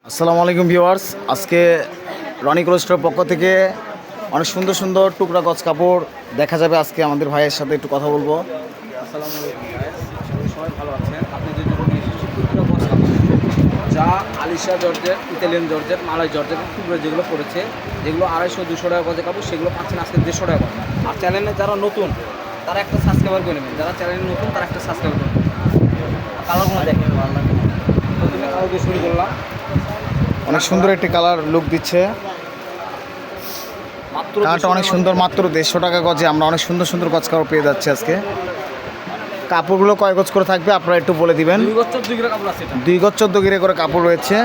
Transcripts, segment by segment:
আসসালামু আলাইকুম ভিউয়ার্স, আজকে রনি ক্লোস্টোর পক্ষ থেকে অনেক সুন্দর সুন্দর টুকরা গজ কাপড় দেখা যাবে। আজকে আমাদের ভাইয়ের সাথে একটু কথা বলবো। আসসালামু আলাইকুম গাইস, সবাই ভালো আছেন? আপনাদের জন্য নিয়ে এসেছি টুকরা গজ কাপড়, যা আলিশা জর্জেট, ইতালিয়ান জর্জেট, মালাই জর্জেট টুকরা যেগুলো পড়েছে, যেগুলো 250-200 টাকা গজে কাপড়, সেগুলো পাচ্ছেন আজকে 150 টাকা। আর চ্যানেলে যারা নতুন তারা একটা সাবস্ক্রাইবার করে নেবেন, যারা চ্যানেলে নতুন তারা একটা সাবস্ক্রাইবার করে নেবেন। কালারগুলো দেখেন, ভালো লাগে। প্রথমে কালার দিয়ে শুরু করলাম। অনেক সুন্দর একটি কালার লুক দিচ্ছে, কালারটা অনেক সুন্দর। মাত্র 150 টাকা গজে আমরা অনেক সুন্দর সুন্দর গজ কাপড় পেয়ে যাচ্ছি আজকে। কাপড়গুলো কয় গজ করে থাকবে আপনারা একটু বলে দিবেন। 2 গজ 14 গিরা কাপড় আছে, 2 গজ 14 গিরে করে কাপড় রয়েছে।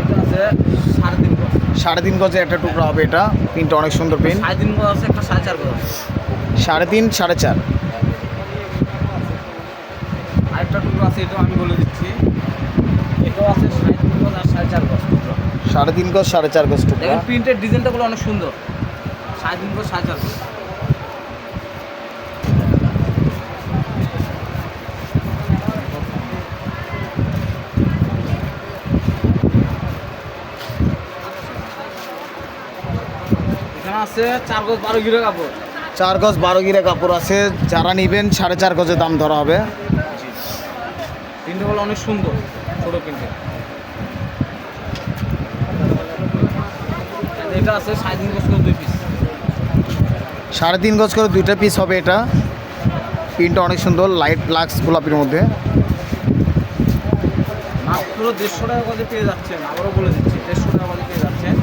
এটা আছে 3.5 গজ, 3.5 গজে একটা টুকরা হবে। এটা প্রিন্টটা অনেক সুন্দর প্রিন্ট। 3.5 গজ আছে, একটা 4.5 গজ আছে। 3.5 4.5 আরেকটা টুকরো আছে, এটাও আমি বলে দিচ্ছি। এটাও আছে 3.5 গজ আর 4.5 গজ টুকরো। 3.5 গজ 4.5 গজ টুকরা। দেখেন প্রিন্টের ডিজাইনটাগুলো অনেক সুন্দর। 3.5 গজ 4.5 গজ। এখানে আছে 4 গজ 12 গিরা কাপড়। 4 গজ 12 গিরা কাপড় আছে, যারা নেবেন 4.5 গজে দাম ধরা হবে। প্রিন্টগুলো অনেক সুন্দর, ছোট প্রিন্টের। এটা আছে 3.5 গজ করে 2 পিস। 3.5 গজ করে 2টা পিস হবে। এটা প্রিন্টটা অনেক সুন্দর, লাইট লাক্স গোলাপির মধ্যে। মাত্র 150 টাকা গজে পেয়ে যাচ্ছেন, আবারও বলে দিচ্ছি 150 টাকা গজে পেয়ে যাচ্ছেন।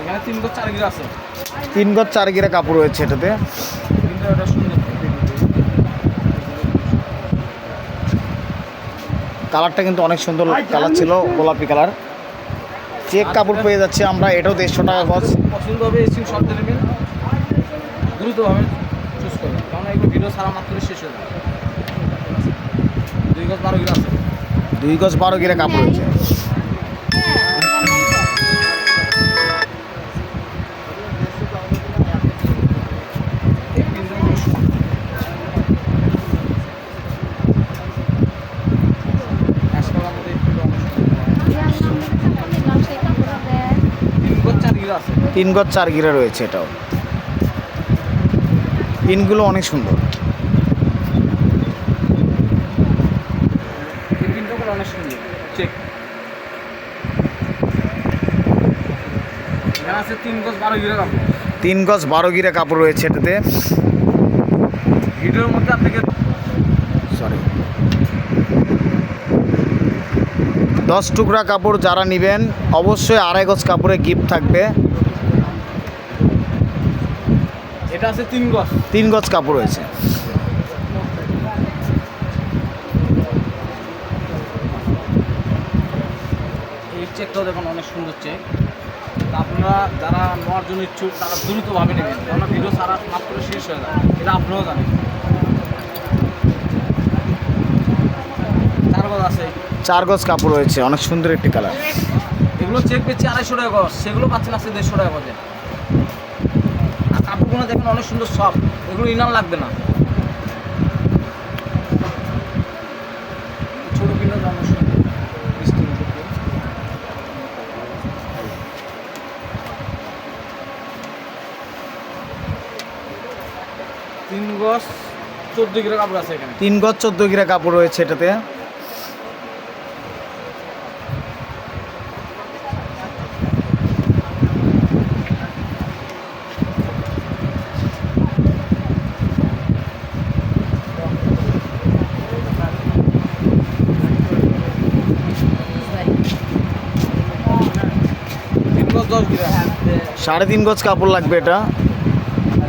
এখানে 3 গজ 4 গিরা আছে। 3 গজ 4 গিরা কাপড় রয়েছে এটাতে। কিন্তু এটা সুন্দর। কালারটা কিন্তু অনেক সুন্দর কালার ছিল, গোলাপি কালার। চেক কাপড় পেয়ে যাচ্ছে আমরা, এটাও 150 টাকা গজ। পছন্দ হবে এই সিল শব্দ নেবেন, দ্রুতভাবে চুজ করবেন, কারণ এগুলো ভিডিও সারা মাত্র শেষ হয়ে যাবে। 2 গজ 12 গিরা আছে। 2 গজ 12 গিরা কাপড় রয়েছে। এই প্রিন্টগুলো সুন্দর। অ্যাশ কালার মধ্যে এই প্রিন্টগুলো অনেক সুন্দর। 3 গজ 4 গিরা আছে। 3 গজ 4 গিরা রয়েছে এটাও। পিনগুলো অনেক সুন্দর। এই প্রিন্টগুলো অনেক সুন্দর। চেক। এখানে আছে 3 গজ 12 গিরা কাপড়। 3 গজ 12 গিরা কাপড় রয়েছে এটাতে। ভিডিওর মধ্যে আপনাকে সরি, 10 টুকরা কাপড় যারা নেবেন অবশ্যই 2.5 গজ কাপড়ে গিফট থাকবে। এটা আছে 3 গজ। 3 গজ কাপড় রয়েছে। এই চেকটাও দেখুন অনেক সুন্দর চেক। তা আপনারা যারা নেওয়ার জন্য ইচ্ছুক তারা দ্রুতভাবে নেবেন, কেননা ভিডিও সারা মাত্র শেষ হয়ে যায়, এটা আপনারাও জানেন। 4 গজ আছে। 4 গজ কাপড় রয়েছে, অনেক সুন্দর একটি কালার। এগুলো চেক পেয়েছি 250 টাকা গজ, সেগুলো পাচ্ছেন আছে 150 টাকা গজে। আর কাপড়গুলো দেখেন অনেক সুন্দর সফট, এগুলো ইনার লাগবে না। ছোটো কিনা অনেক সুন্দর। 3 গজ 14 গিরা কাপড় আছে এখানে। 3 গজ 14 গিরা কাপড় রয়েছে এটাতে। তিন গজ 10 গিরা। 3.5 গজ কাপড় লাগবে এটা।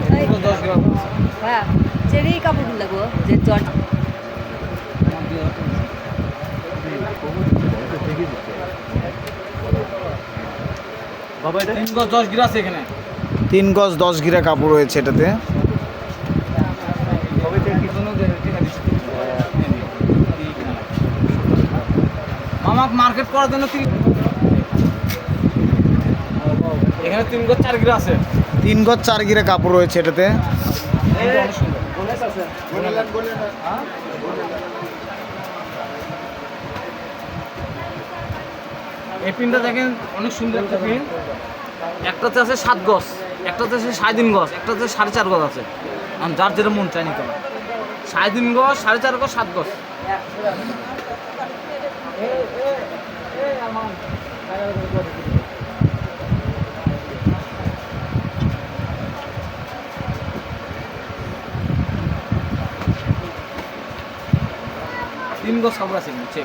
3 গজ 10 গিরা কাপড় আছে। হ্যাঁ চেরি কাপড় লাগবো যে জর্জ বাবা এটা 3 গজ 10 গিরা আছে এখানে। 3 গজ 10 গিরা কাপড় রয়েছে এটাতে। মামা মার্কেট করার জন্য এখানে 3 গজ 4 গিরা আছে। 3 গজ 4 গিরে কাপড় রয়েছে এটাতে। কিন্তু অনেক সুন্দর। এই পিনটা দেখেন অনেক সুন্দর একটা পিন। একটাতে আছে 7 গজ, একটাতে আছে 3.5 গজ, একটাতে 4.5 গজ আছে। যার যেটা মন চায় নিতে হবে। 3.5 গজ, 4.5 গজ, 7 গজ। 3 গজ কাপড় আছে নিচে।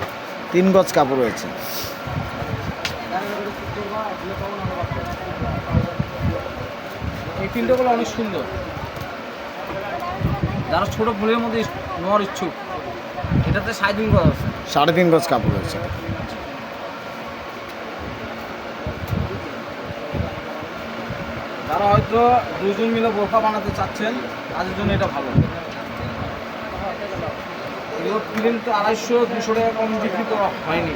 3 গজ কাপড় রয়েছে। এই পিনটাগুলো অনেক সুন্দর। যারা ছোট ফুলের মধ্যে নেওয়ার ইচ্ছুক, এটাতে 3.5 গজ আছে। 3.5 গজ কাপড় রয়েছে। যারা হয়তো দুজন মিলে বোরকা বানাতে চাচ্ছেন, তাদের জন্য এটা ভালো। এগুলো প্রিন্ট তো 250-200 টাকা কম বিক্রি করা হয়নি।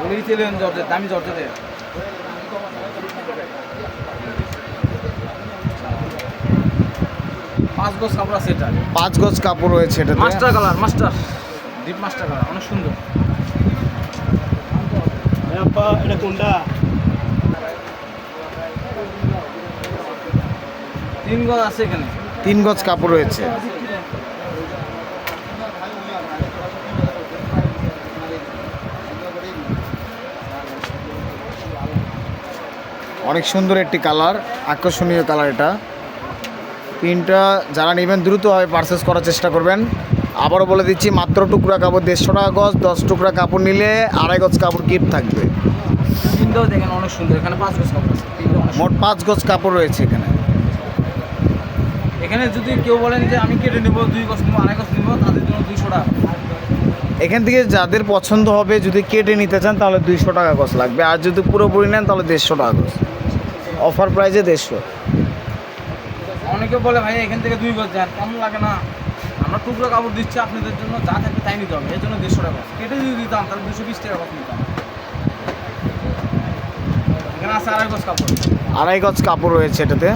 বলেই ছিলেন জর্জেট, দামি জর্জেটের। 5 গজ কাপড় আছে এটা। 5 গজ কাপড় রয়েছে এটাতে। Master colour, master deep master colour, অনেক সুন্দর। এটা কোনটা? 3 গজ আছে এখানে। 3 গজ কাপড় রয়েছে। অনেক সুন্দর একটি কালার, আকর্ষণীয় কালার এটা। পিনটা যারা নেবেন দ্রুতভাবে পারচেস করার চেষ্টা করবেন। আবারও বলে দিচ্ছি, মাত্র টুকরা কাপড় 150 টাকা গজ। 10 টুকরা কাপড় নিলে 2.5 গজ কাপড় গিফট থাকবে। পিনটাও দেখেন অনেক সুন্দর। এখানে 5 গজ কাপড় আছে। পিনটা অনেক মোট 5 গজ কাপড় রয়েছে এখানে। এখানে যদি কেউ বলেন যে আমি কেটে নেবো, 2 গজ নেবো, 2.5 গজ নেবো, তাদের জন্য 200 টাকা। এখান থেকে যাদের পছন্দ হবে, যদি কেটে নিতে চান তাহলে 200 টাকা গজ লাগবে। আর যদি পুরোপুরি নেন তাহলে 150 টাকা গজ। অফার প্রাইসে 150। অনেকে বলে ভাই এখান থেকে 2 গজ দেন, কেমন লাগে না? আমরা টুকরো কাপড় দিচ্ছি আপনাদের জন্য, যা থাকবে তাই নিতে হবে। এর জন্য 150 টাকা। কেটে যদি দিতাম তাহলে 220 টাকা গজ নিতাম। এখানে আছে 2.5 গজ কাপড়। 2.5 গজ কাপড় রয়েছে এটাতে।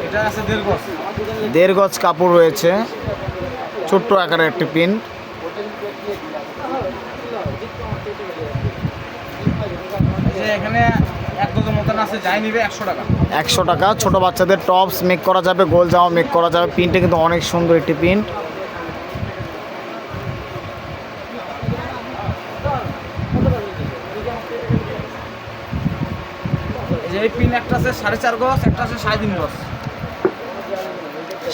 এটা আছে 1.5 গজ। 1.5 গজ কাপড় রয়েছে। ছোট্ট আকারের একটি পিন। যে এখানে 1 গজের মতন আছে, যাই নিবে 100 টাকা। 100 টাকা। ছোট বাচ্চাদের টপস মেক করা যাবে, গোল জামা মেক করা যাবে। পিনটা কিন্তু অনেক সুন্দর একটি পিন। এই যে এই পিন একটা আছে 4.5 গজ, একটা আছে 3.5 গজ।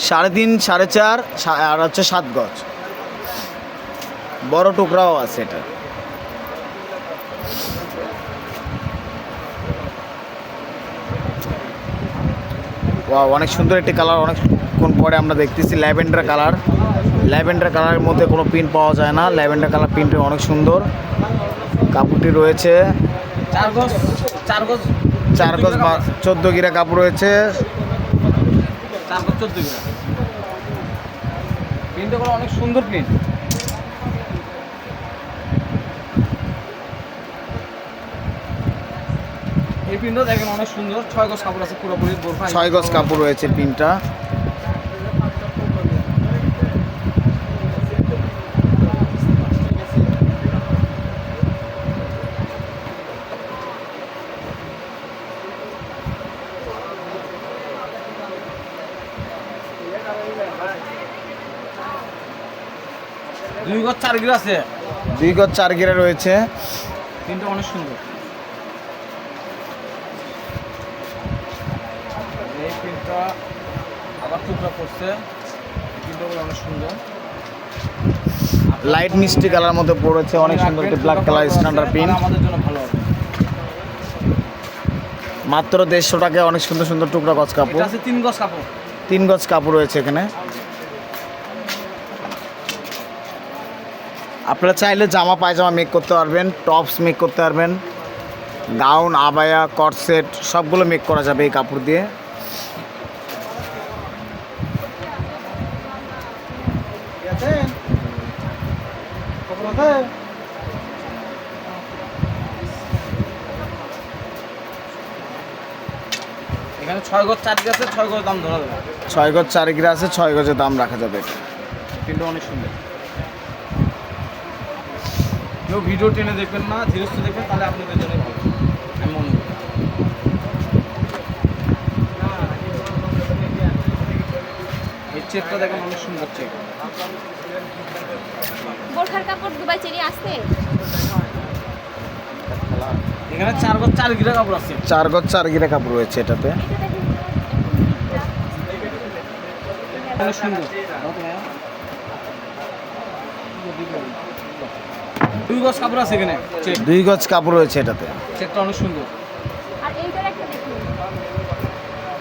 3.5, 4.5 আর হচ্ছে 7 গজ। বড় টুকরাও আছে এটা। ওয়াও, অনেক সুন্দর একটি কালার। অনেকক্ষণ পরে আমরা দেখতেছি ল্যাভেন্ডার কালার। ল্যাভেন্ডার কালারের মধ্যে কোনো পিন পাওয়া যায় না। ল্যাভেন্ডার কালার পিনটি অনেক সুন্দর। কাপড়টি রয়েছে 4 গজ, 4 গজ, 4 গজ 14 গিরা কাপড় রয়েছে। 4 গজ 14 গিরা। প্রিন্টটা করে অনেক সুন্দর প্রিন্ট। এই প্রিন্টও দেখেন অনেক সুন্দর। 6 গজ কাপড় আছে পুরোপুরি বোরকা। 6 গজ কাপড় রয়েছে পিনটা। দুই গজ 4 গিরা আছে। 2 গজ 4 গিরা রয়েছে। প্রিন্টটা অনেক সুন্দর। এই প্রিন্টটা আবার টুকরা করছে। প্রিন্টগুলো অনেক সুন্দর। লাইট মিষ্টি কালার মধ্যে পড়েছে। অনেক সুন্দর একটি ব্ল্যাক কালার স্ট্যান্ডার্ড পিন। আমাদের জন্য ভালো হবে। মাত্র 150 টাকায় অনেক সুন্দর সুন্দর টুকরা গজ এটা কাপড়। আছে 3 গজ কাপড়। 3 গজ কাপড় রয়েছে এখানে। আপনারা চাইলে জামা পায়জামা মেক করতে পারবেন, টপস মেক করতে পারবেন, গাউন, আবায়া, কটসেট সবগুলো মেক করা যাবে এই কাপড় দিয়ে। এখানে 6 গজ 4 গজ আছে, 6 গজ দাম ধরা যাবে। 6 গজ 4 গিরা আছে, 6 গজের দাম রাখা যাবে। কিন্তু অনেক সুন্দর। কেউ ভিডিও টেনে দেখবেন না, ধীরে সুস্থে দেখবেন, তাহলে আপনাদের জন্য ভালো, আমি মনে করি। এই চেকটা দেখেন, অনেক সুন্দর চেক। বোরখার কাপড় দুবাই চেরি আসছে। এখানে 4 গজ 4 গিরা কাপড় আছে। 4 গজ 4 গিরা কাপড় রয়েছে এটাতে। এটা দেখেন অনেক সুন্দর। 2 গজ কাপড় আছে এখানে, চেক। 2 গজ কাপড় রয়েছে এটাতে। চেকটা অনেক সুন্দর, আর এইটার একটা দেখুন।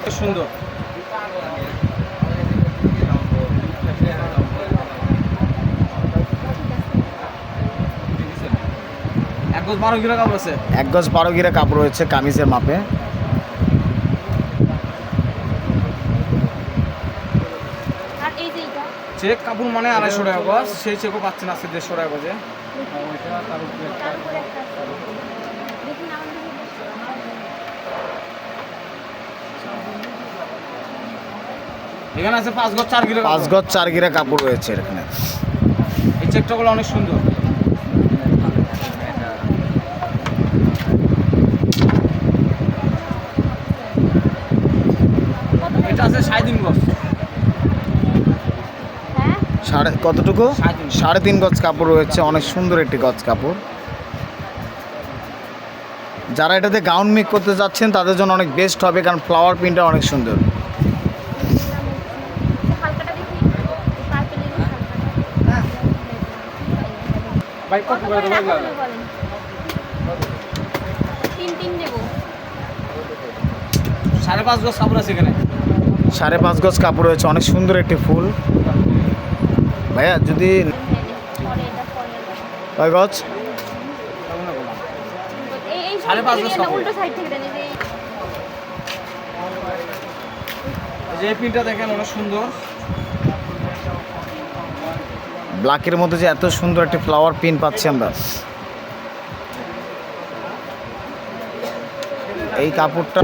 অনেক সুন্দর। এক গজ 12 গিরা কাপড় আছে। 1 গজ 12 গিরা কাপড় রয়েছে কামিজের মাপে। আর এই যে এটা চেক কাপড় মানে 250 টাকা গজ, সেই চেকও পাচ্ছেন আজকে 150 টাকা গজে। তারপরে একটা আছে। দেখুন আমাদের এখানে আছে 5 গজ 4 গিরা 5 গজ 4 গিরা কাপড় রয়েছে এখানে। এই চেকটাগুলো অনেক সুন্দর। এটা আছে 3.5 গজ। হ্যাঁ সাড়ে কতটুকু? 3.5 3.5 গজ কাপড় রয়েছে, অনেক সুন্দর একটি গজ কাপড়। যারা এটাতে গাউন মেক করতে যাচ্ছেন তাদের জন্য অনেক বেস্ট হবে, কারণ ফ্লাওয়ার প্রিন্টটা অনেক সুন্দর। হালকাটা দেখি পার্পলের হালকাটা। ভাই কত করে দেবো এগুলো? বলেন 3 দেবো। 5.5 গজ কাপড় আছে এখানে। 5.5 গজ কাপড় রয়েছে, অনেক সুন্দর একটি ফুল। ভাইয়া যদি পরে এটা পরে কয় গজ? এই 5.5 গজ কাপড়। উল্টো সাইড থেকে দেন এই যে এই যে এই প্রিন্টটা দেখেন, অনেক সুন্দর। ব্ল্যাকের মধ্যে যে এত সুন্দর একটি ফ্লাওয়ার প্রিন্ট পাচ্ছি আমরা। এই কাপড়টা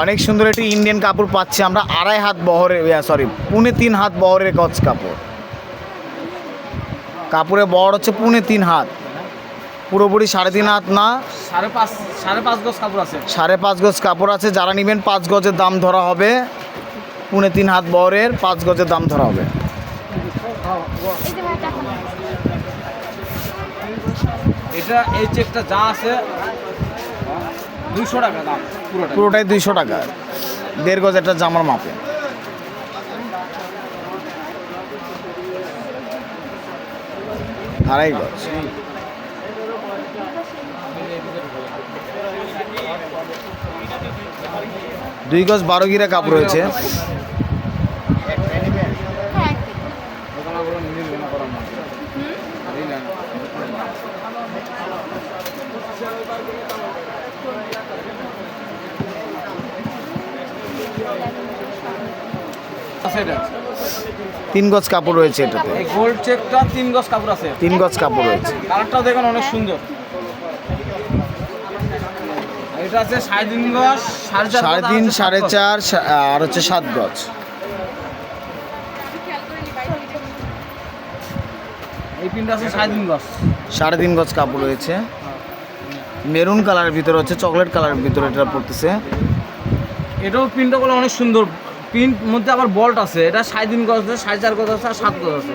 অনেক সুন্দর একটি ইন্ডিয়ান কাপড় পাচ্ছি আমরা, 2.5 হাত বহরের, সরি 3.5 হাত বহরের গজ কাপড়। কাপড়ের বহর হচ্ছে 3.5 হাত, পুরোপুরি 3.5 হাত না, 5.5 গজ কাপড় আছে। 5.5 গজ কাপড় আছে। যারা নেবেন 5 গজের দাম ধরা হবে, 3.5 হাত বহরের 5 গজের দাম ধরা হবে। এই যে ভাই টাকা এটা এই চেকটা যা আছে 200 টাকা দাম, পুরোটা। পুরোটাই 200 টাকা, 1.5 গজ একটা জামার মাপে। আড়াই গজ। 2 গজ 12 গিরা কাপড় রয়েছে। হ্যাঁ দোকানগুলো নিয়ে না করার না। এই না। আছে এটা। 3 গজ কাপড় রয়েছে এটাতে। এই গোল্ড চেকটা 3 গজ কাপড় আছে। 3 গজ কাপড় রয়েছে। কালারটাও দেখেন অনেক সুন্দর। এটা আছে 3.5 গজ, 3.5, 4.5 আর হচ্ছে 7 গজ। এই প্রিন্ট আছে 3.5 গজ। 3.5 গজ কাপড় রয়েছে। মেরুন কালারের ভিতরে হচ্ছে চকলেট কালারের ভিতরে এটা পড়তেছে। এটাও প্রিন্টগুলো অনেক সুন্দর। প্রিন্ট মধ্যে আবার বল্ট আছে। এটা 3.5 গজ আছে, 4.5 গজ আছে, আর 7 গজ আছে।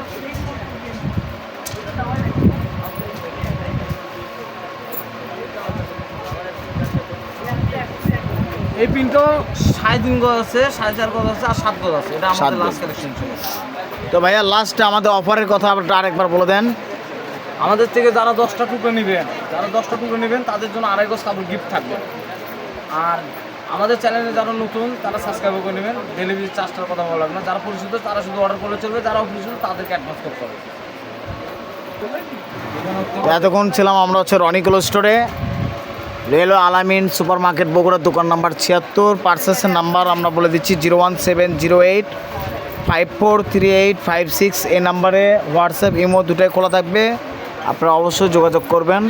এই প্রিন্টও 3.5 গজ আছে, 4.5 গজ আছে, আর 7 গজ আছে। এটা 7 আমাদের গজ। লাস্ট কালেকশন ছিল। তো ভাইয়া লাস্টে আমাদের অফারের কথা আরেকবার বলে দেন। আমাদের থেকে যারা 10টা টুকরো নেবেন, তাদের জন্য 2.5 গজ কাপড় গিফট থাকবে। আর আমাদের চ্যানেলে যারা নতুন তারা সাবস্ক্রাইব করে নেবেন। ডেলিভারি চার্জটার কথা বলা লাগবে না। যারা পরিচিত তারা শুধু অর্ডার করলে চলবে, যারা অপরিচিত তাদেরকে অ্যাডভান্স করতে হবে। তো এতক্ষণ ছিলাম আমরা হচ্ছে রনিকল স্টোরে, রেলওয়ে আলামিন সুপার মার্কেট বগুড়ার দোকান নাম্বার 76। পার্সেসের নাম্বার আমরা বলে দিচ্ছি 01708 543856। এই নাম্বারে হোয়াটসঅ্যাপ ইমো দুটাই খোলা থাকবে। আপনারা অবশ্যই যোগাযোগ করবেন।